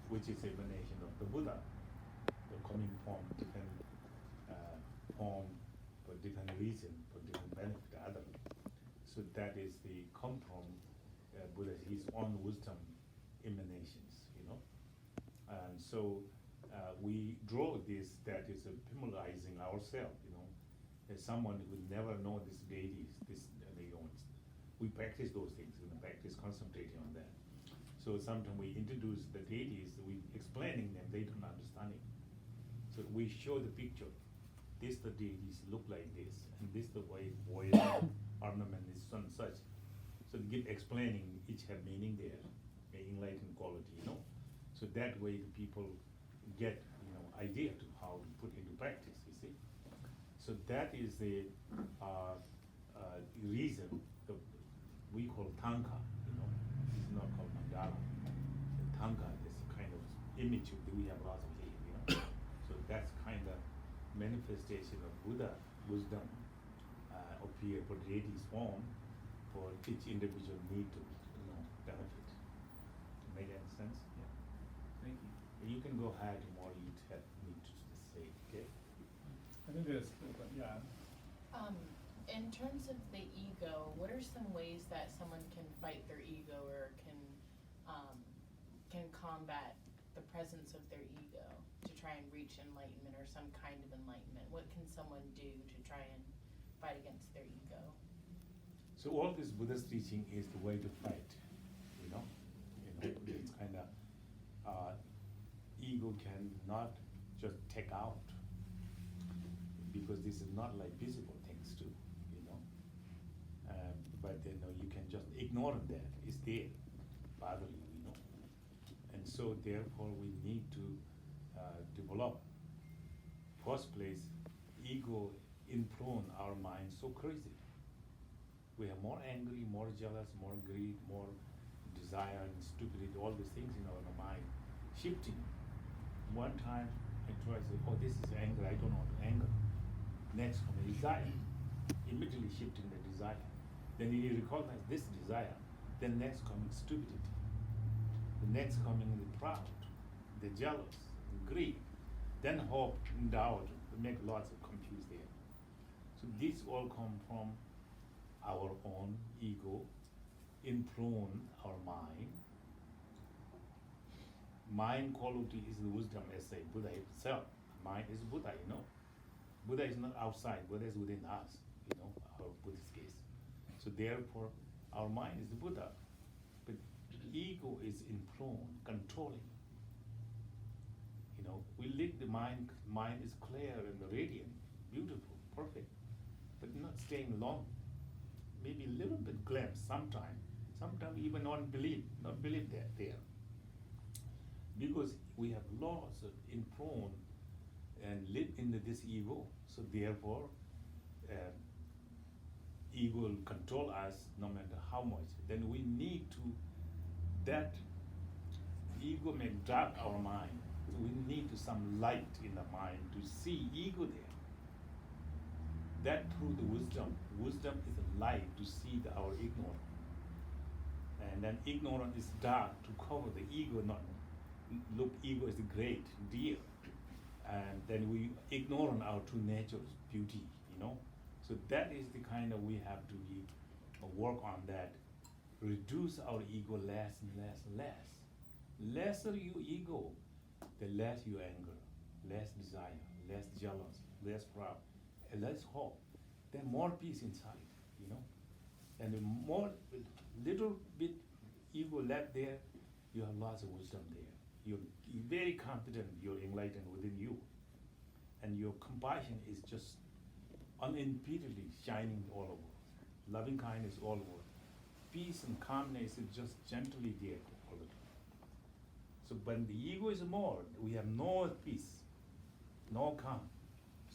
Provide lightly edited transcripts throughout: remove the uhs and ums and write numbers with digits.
which is emanation of the Buddha, coming from different form for different reason, for different benefit to others. So that is the come from Buddha, his own wisdom emanations, you know. And so we draw this that is familiarizing ourselves, you know, as someone who never know these deities, we practice those things, you know, practice concentrating on that. So sometimes we introduce the deities, we explaining them, they don't understand it. So we show the picture. This the deities look like this, and this the way voice ornament is such. So give explaining each have meaning there, enlightened quality, you know. So that way the people get, you know, idea to how to put into practice, you see. So that is the reason the, we call tanka, you know. It's not called mandala. The tanka is a kind of image that we have lots of here, you know. So that's kind of manifestation of Buddha wisdom appear for deity's form for each individual need to, you know, benefit. Make any sense? Yeah. Thank you. You can go ahead more you have need to say, okay? I think there's, yeah. In terms of the ego, what are some ways that someone can fight their ego or can combat the presence of their ego to try and reach enlightenment or some kind of enlightenment? What can someone do to try and fight against their ego? So all this Buddha's teaching is the way to fight, you know. It's kind of ego cannot just take out, because this is not like visible things too, you know. But you know, you can just ignore that. It's there, bodily, you know. And so therefore we need to develop. First place, ego influence our mind so crazy. We are more angry, more jealous, more greed, more desire and stupidity, all these things in our mind, shifting. One time I try to say, oh, this is anger, I don't want to anger. Next comes desire, immediately shifting the desire. Then you recognize this desire, then next coming stupidity. The next coming the proud, the jealous, the greed, then hope and doubt, make lots of confuse there. So these all come from our own ego, influence our mind. Mind quality is the wisdom, as say Buddha himself. Mind is Buddha, you know. Buddha is not outside, Buddha is within us, you know, our Buddhist case. So therefore, our mind is the Buddha, but ego is influence, controlling. You know, we live the mind is clear and radiant, beautiful, perfect, but not staying long. Maybe a little bit glimpse sometimes even not believe that there. Because we have lots of influence and live into this ego, so therefore ego will control us no matter how much. Then we need to, that ego may dark our mind. So we need some light in the mind to see ego there. That through the wisdom is a light to see our ignorance. And then ignorance is dark to cover the ego, not look ego is great, dear. And then we ignore our true nature's beauty, you know. So that is the kind of we have to work on that. Reduce our ego less and less and less. Lesser you ego, the less you anger, less desire, less jealous, less proud, and less hope. Then more peace inside, you know. And the more little bit ego left there, you have lots of wisdom there. You're very confident you're enlightened within you. And your compassion is just unimpededly shining all over. Loving kindness all over. Peace and calmness is just gently there all the time. So when the ego is more, we have no peace, no calm,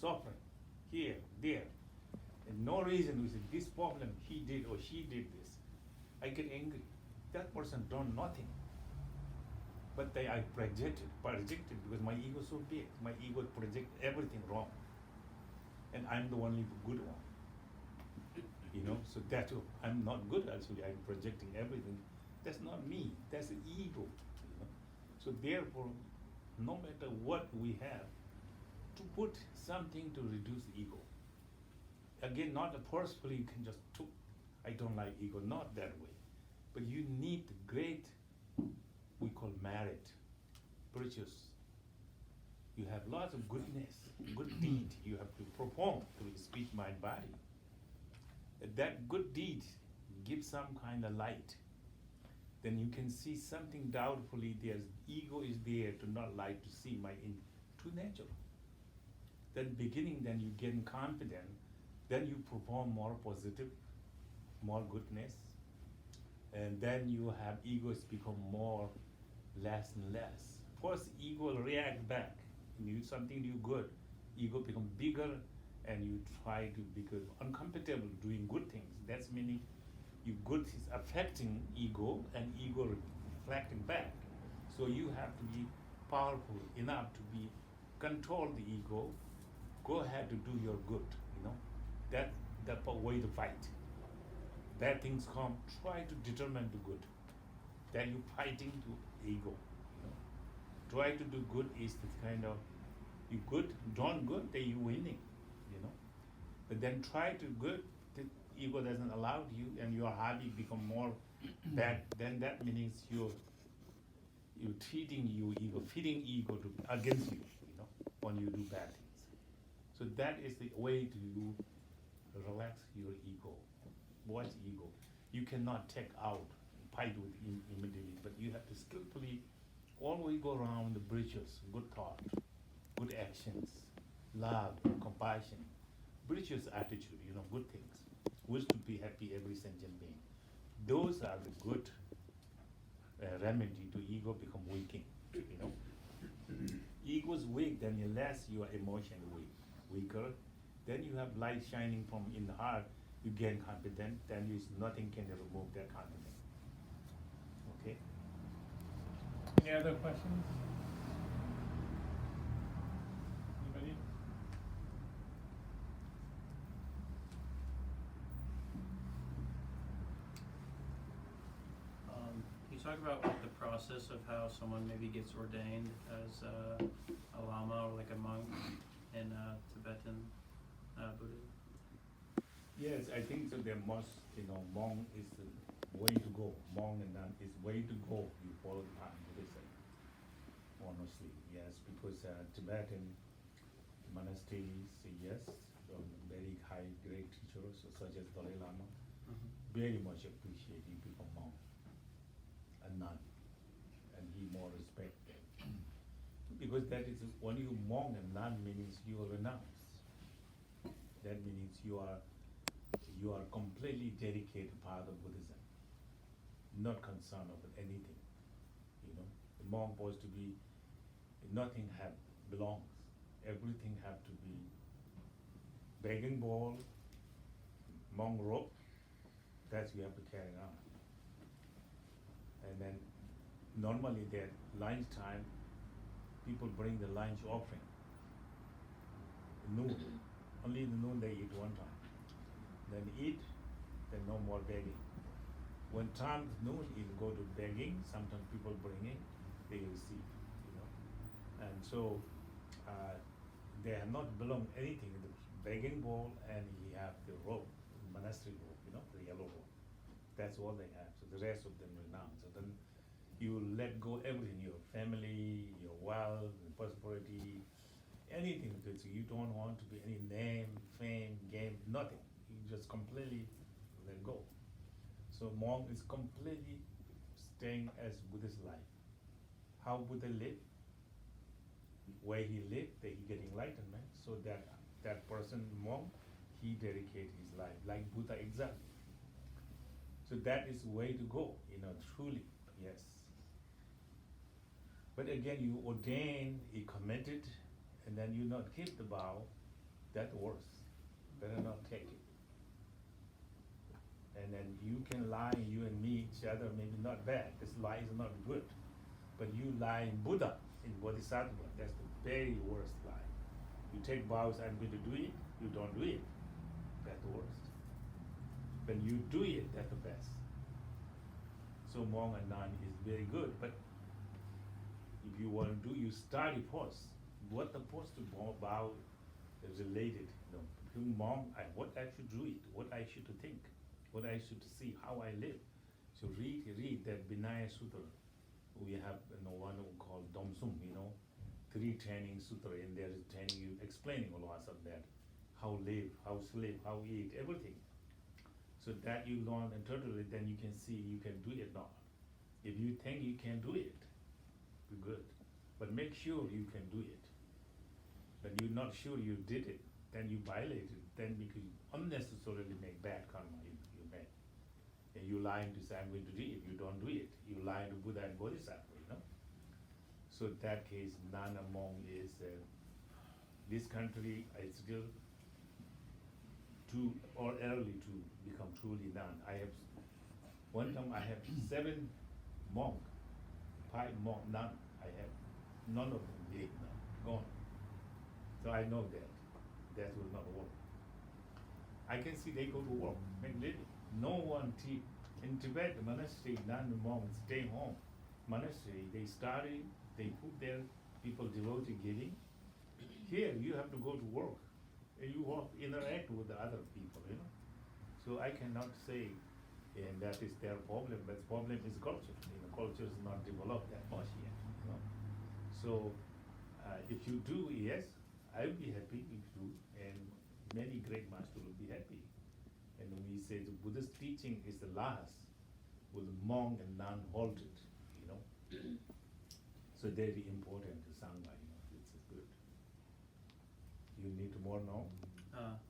suffering, here, there. And no reason we say this problem he did or she did this. I get angry. That person done nothing. But I projected because my ego is so big. My ego projects everything wrong. And I'm the only good one. You know, so that I'm not good actually. I'm projecting everything. That's not me. That's the ego. You know? So therefore, no matter what we have, to put something to reduce ego. Again, not forcefully you can just took, I don't like ego, not that way. But you need great, we call merit, virtues. You have lots of goodness, good deed you have to perform through speech, mind, body. That good deed gives some kind of light. Then you can see something doubtfully, there's ego is there to not like to see my true nature. Then beginning, then you gain confidence, then you perform more positive, more goodness, and then you have egos become more, less and less. First, ego will react back. You something you good, ego become bigger, and you try to become uncomfortable doing good things. That's meaning you good is affecting ego, and ego reflecting back. So you have to be powerful enough to be control the ego. Go ahead to do your good. That's the way to fight. Bad things come, try to determine the good. Then you fighting to ego. Try to do good is the kind of, you good, done good, then you winning. But then try to good, the ego doesn't allow you, and your habit become more bad. Then that means you're treating you ego, feeding ego to against you. When you do bad things. So that is the way to relax your ego. What's ego? You cannot take out, fight with immediately, but you have to skillfully always go around the bridges, good thought, good actions, love, compassion, virtuous attitude, good things. Wish to be happy every sentient being. Those are the good remedy to ego become weakening. Ego is weak, then less your emotion weaker. Then you have light shining from in the heart, you gain confidence, then nothing can remove that confidence. Okay? Any other questions? Anybody? You talk about like the process of how someone maybe gets ordained as a lama or like a monk in Tibetan Buddhism. Yes, I think so. There must, monk is the way to go. Monk and nun is way to go. You follow the path Buddhism. Honestly, yes, because Tibetan monasteries, yes, very high, great teachers such as Dalai Lama, very much appreciate you become monk and nun, and he more respected. Because that is when you monk and nun means you are renounced. That means you are completely dedicated part of Buddhism, not concerned about anything. The monk was to be, nothing belongs. Everything have to be begging bowl, monk rope, that you have to carry on. And then normally at lunchtime, people bring the lunch offering. Noon, only the noon they eat one time. Then eat, then no more begging. When time is noon, you go to begging, sometimes people bring in, they receive, And so, they have not belong anything, the begging bowl, and he have the robe, monastery robe, the yellow robe. That's all they have, so the rest of them renounce. So then you let go everything, your family, your wealth, prosperity, anything, because you don't want to be any name, fame, game, nothing. You just completely let go. So monk is completely staying as Buddhist life. How Buddha lived, where he lived, that he get enlightenment, so that person, monk, he dedicate his life like Buddha exactly. So that is way to go, truly, yes. But again, you ordain, you committed, and then you not keep the vow, that's worse. Better not take it. And then you can lie, you and me, each other, maybe not bad. This lie is not good. But you lie in Buddha, in Bodhisattva, that's the very worst lie. You take vows, I'm going to do it, you don't do it. That's the worst. When you do it, that's the best. So monk and nun is very good, but If you want to do, you study first. What the pose to bow is related, you know. Mom, what I should do it, what I should think, what I should see, how I live. So read that Vinaya Sutra. We have one called Domsum, 3 training sutra, and there is training you explaining all of that, how live, how sleep, how eat, everything. So that you learn and totally, then you can see you can do it now. If you think you can do it, good. But make sure you can do it. But you're not sure you did it, then you violate it, then because you unnecessarily make bad karma you make. And you lying to say I'm going to do it, you don't do it. You lying to Buddha and Bodhisattva, So in that case, none among is, this country is still too or early to become truly none. One time I have 7 monks, 5 monk, none. I have none of them dead now, gone. So I know that will not work. I can see they go to work, make living. No one in Tibet, the monastery, none monks stay home. Monastery, they study, they put their people devoted giving. Here you have to go to work. And you interact with the other people, So I cannot say, and that is their problem, but the problem is culture. Culture is not developed that much yet, So if you do, yes, I will be happy if you do, and many great masters will be happy. And we say the Buddhist teaching is the last, with monk and nun halted, So very important to Sangha, it's good. You need more now?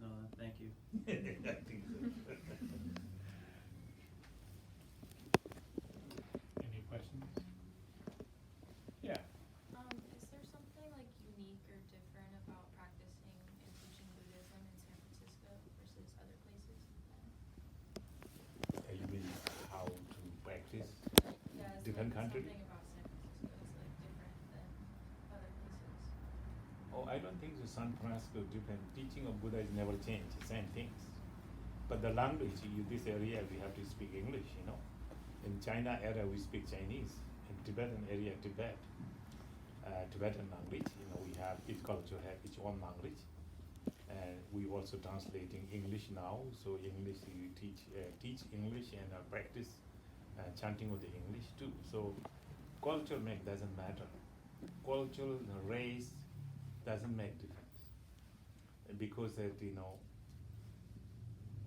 No, thank you. I think so. Any questions? Yeah. Is there something like unique or different about practicing and teaching Buddhism in San Francisco versus other places? You mean how to practice Yeah, is different like countries? something about San Francisco that's like different than other places? Oh, I don't think the San Francisco different. Teaching of Buddha is never changed, same things. But the language, this area we have to speak English, In China area we speak Chinese. In Tibetan area, Tibetan language, we have each culture have its own language. And we also translating English now, so English you teach English and practice chanting with the English too. So culture doesn't matter. Culture, race doesn't make difference. Because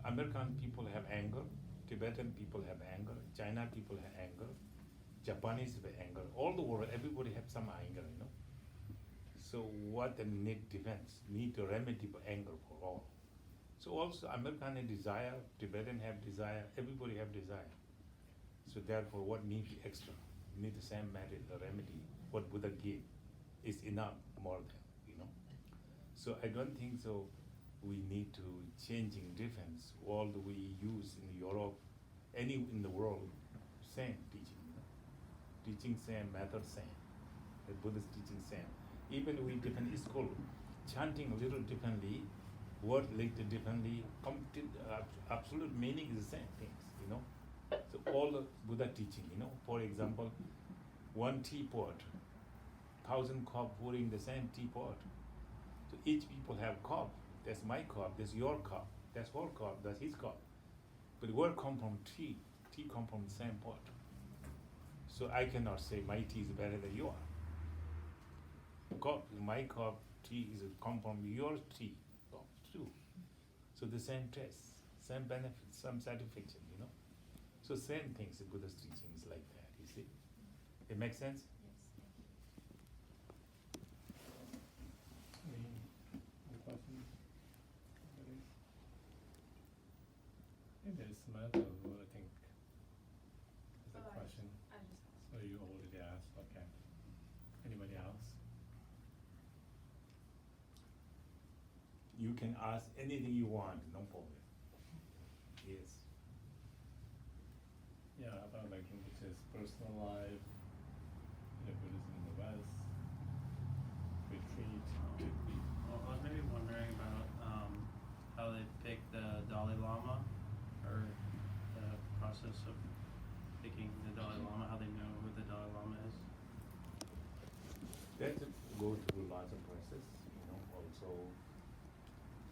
American people have anger, Tibetan people have anger, China people have anger, Japanese have anger. All the world, everybody have some anger, So what the need defense? Need to remedy for anger for all. So also American have desire, Tibetan have desire, everybody have desire. So therefore what need extra? Need the same remedy. What Buddha gave is enough more than, So I don't think so we need to changing difference. All that we use in Europe, any in the world, same teaching, Teaching same, method same. The Buddhist teaching same. Even we different school, chanting a little differently, word little differently, absolute meaning is the same things, So all the Buddha teaching, For example, one teapot, 1,000 cup pouring the same teapot. So each people have cup. That's my cup, that's your cup, that's her cup, that's his cup. But word come from tea come from the same pot. So I cannot say my tea is better than yours. My cup tea is come from your tea cup too. So the same taste, same benefits, some satisfaction, So same things the Buddha's teaching is like that, you see. It makes sense? Yes, thank you. Any questions? Anybody? Hey, there's Samantha who I think has a question. I just asked. So you already asked, okay. Anybody else? You can ask anything you want, no problem. Yes. Yeah, about like Rinpoche's personal life, Buddhism in the West, retreat. Well, I was maybe wondering about how they pick the Dalai Lama, or the process of picking the Dalai Lama, how they know who the Dalai Lama is. other process, also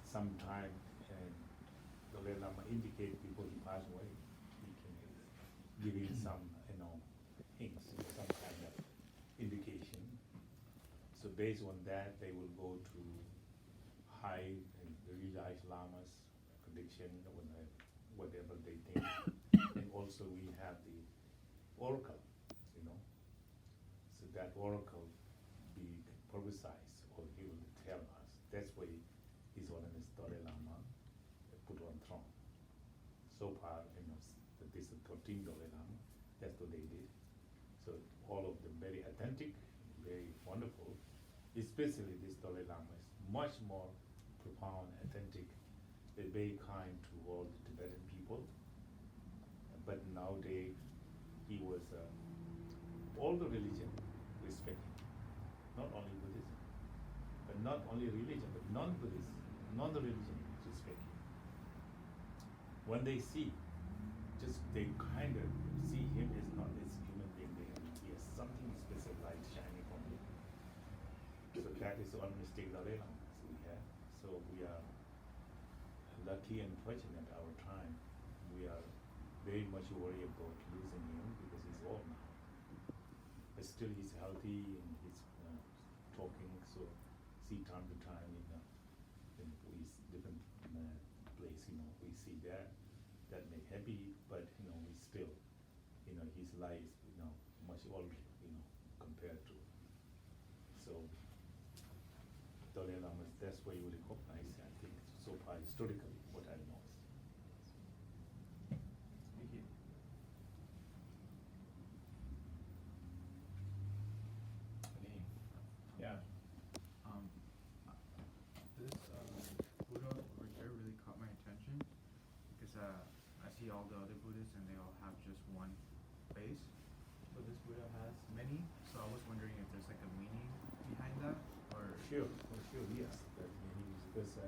sometime and Dalai Lama indicate before he passed away, he can give in some, hints, some kind of indication. So based on that, they will go to high and religious lamas prediction, whatever they think. And also we have the oracle, so that oracle be publicized, or he will tell us. That's why His Holiness Dalai Lama put on throne. So far, this is 13 Dalai Lama, that's what they did. So all of them very authentic, very wonderful. Especially this Dalai Lama is much more profound, authentic, very kind to all the Tibetan people. But nowadays, he was all the religion respect him. Not only Buddhism, but not only religion, but non-Buddhism, non-religion respect him. When they see, just they kind of see him as not as human being. He has something special light shining from him. So that is one mistake Dalai Lama we have. So we are lucky and fortunate our time. We are very much worried about losing him because he's old now. But still he's healthy and he's talking, so see time to time in we different place, we see that make happy, but we still, his life, much older, compared to. So Dalai Lama, that's why you recognize, I think, so far historically, what I know. Thank you. Yeah. This Buddha over here really caught my attention because I see all the other Buddhists and they all have just one face, but this Buddha has many. So I was wondering if there's like a meaning behind that, or Sure, yes. That means because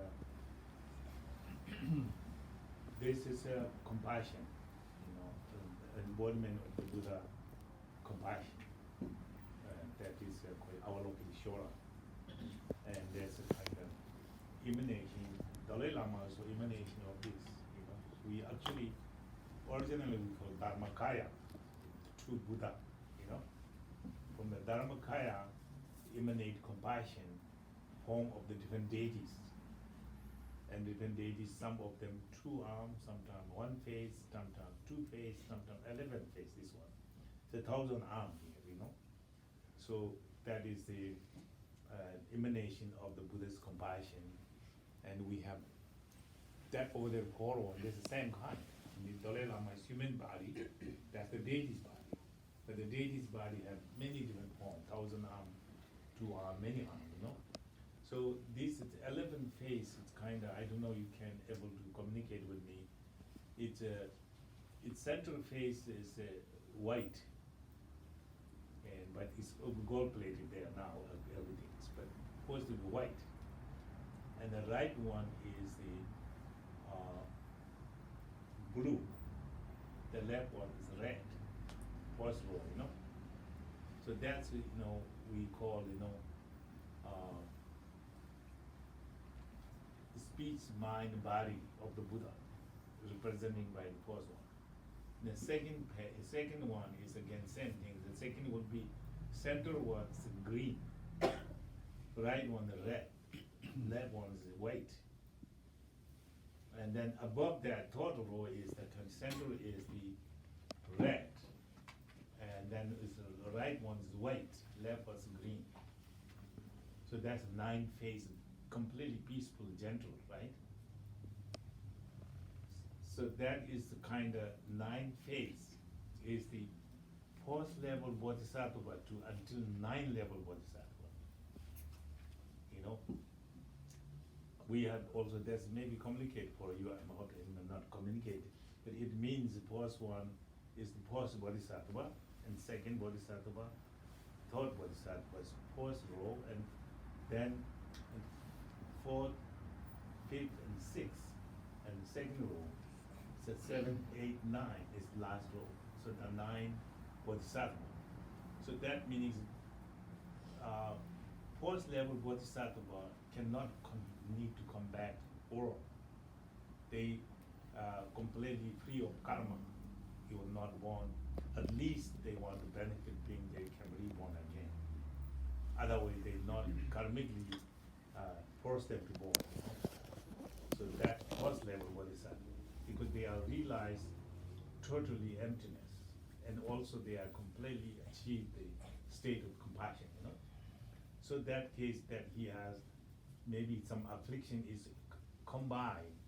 this is compassion, embodiment of the Buddha compassion. That is called Avalokiteshvara. And there's a kind of emanation, Dalai Lama is an emanation of this. We actually, originally we call Dharmakaya, true Buddha. From the Dharmakaya emanate compassion, form of the different deities. And different deities, some of them 2 arms, sometimes 1 face, sometimes 2 face, sometimes 11 face, this one. It's 1,000 arms here, So that is the emanation of the Buddha's compassion. And we have that over there, Koro, and it's the same kind. The Dalai Lama's human body, that's the deity's body. But the deity's body have many different forms, 1,000 arms, 2 arms, many arms, So this is 11 face, it's kind of, I don't know, you can able to communicate with me. Its central face is white, but it's gold plated there now, everything is, but supposed to be white. And the right one is the blue, the left one is red, first row, So that's, we call, speech, mind, body of the Buddha, representing by the first one. The second one is again same thing. The second would be center one is green, right one is red, left one is white. And then above that, third row is the center is the red, and then is the right one is white, left was green. So that's 9 face, completely peaceful, gentle, right? So that is the kind of 9 face is the first level bodhisattva to until 9 level bodhisattva. We have also, that's maybe complicated for you, I'm not communicated, but it means the first one is the first bodhisattva, and second bodhisattva, third bodhisattva is first row, and then 4th, 5th, and 6th, and the second row. So 7, 8, 9 is the last row. So the 9 bodhisattva. So that means First level bodhisattva cannot need to come back or they completely free of karma. You will not born. At least they want to benefit being they can reborn again. Otherwise they not karmically force them to born. So that first level bodhisattva, because they are realized totally emptiness, and also they are completely achieved the state of compassion. So that case that he has maybe some affliction is combined,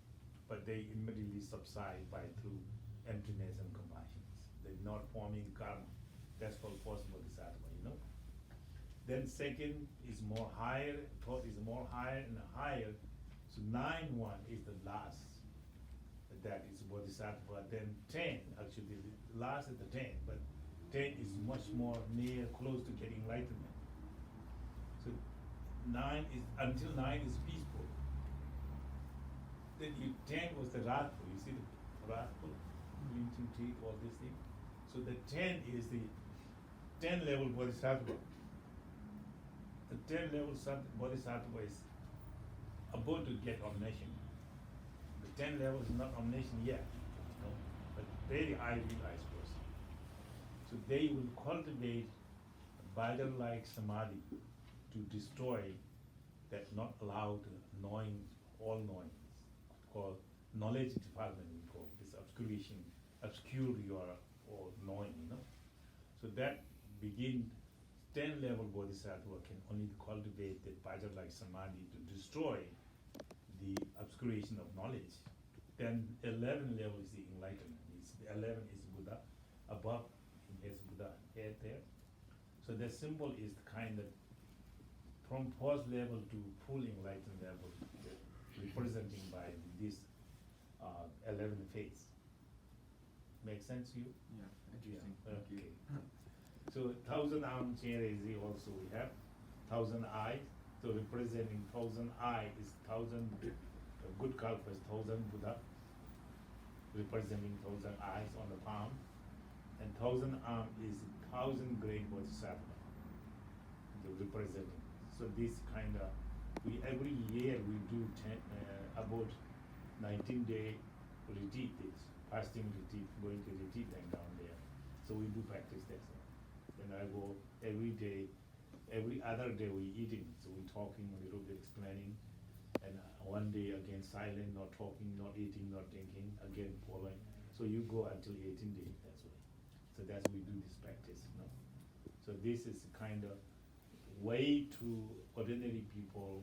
but they immediately subside by through emptiness and compassion. They're not forming karma. That's called first bodhisattva. Then second is more higher, third is more higher and higher. So 9-1 is the last. That is bodhisattva. Then 10, actually the last is the 10, but 10 is much more near, close to getting enlightenment. So 9 is, until 9 is peaceful. Then 10 was the wrathful. You see the wrathful, lynching teeth, all these things. So the 10 is the 10 level bodhisattva. The 10 level bodhisattva is about to get omniscient. The 10 level is not omniscient yet, but very highly realized person. So they will cultivate Bhajan-like samadhi to destroy that not allowed knowing, all knowings, called knowledge defilement, we call this obscuration, obscure your or knowing, So that begin 10 level bodhisattva can only cultivate the Bhajan-like samadhi to destroy the obscuration of knowledge. Then 11 level is the enlightenment. 11 is Buddha, above he has Buddha head there. So the symbol is kind of from first level to full enlightened level, representing by this 11 phase. Make sense to you? Yeah, interesting. Yeah, Thank you. okay. So 1,000 arm chair is also we have 1,000 eyes. So representing 1,000 eye is 1,000 good kalpas, 1,000 Buddha, representing 1,000 eyes on the palm, and 1,000 arm is 1,000 great bodhisattva, representing. So this kind of we every year we do about 19-day retreat, this fasting retreat, going to retreat and down there. So we do practice that. Then I go every day, every other day we eating, so we talking a little bit, explaining, and one day again silent, not talking, not eating, not drinking, again following. So you go until 18 days, that's why. So that's we do this practice, So this is kind of way to ordinary people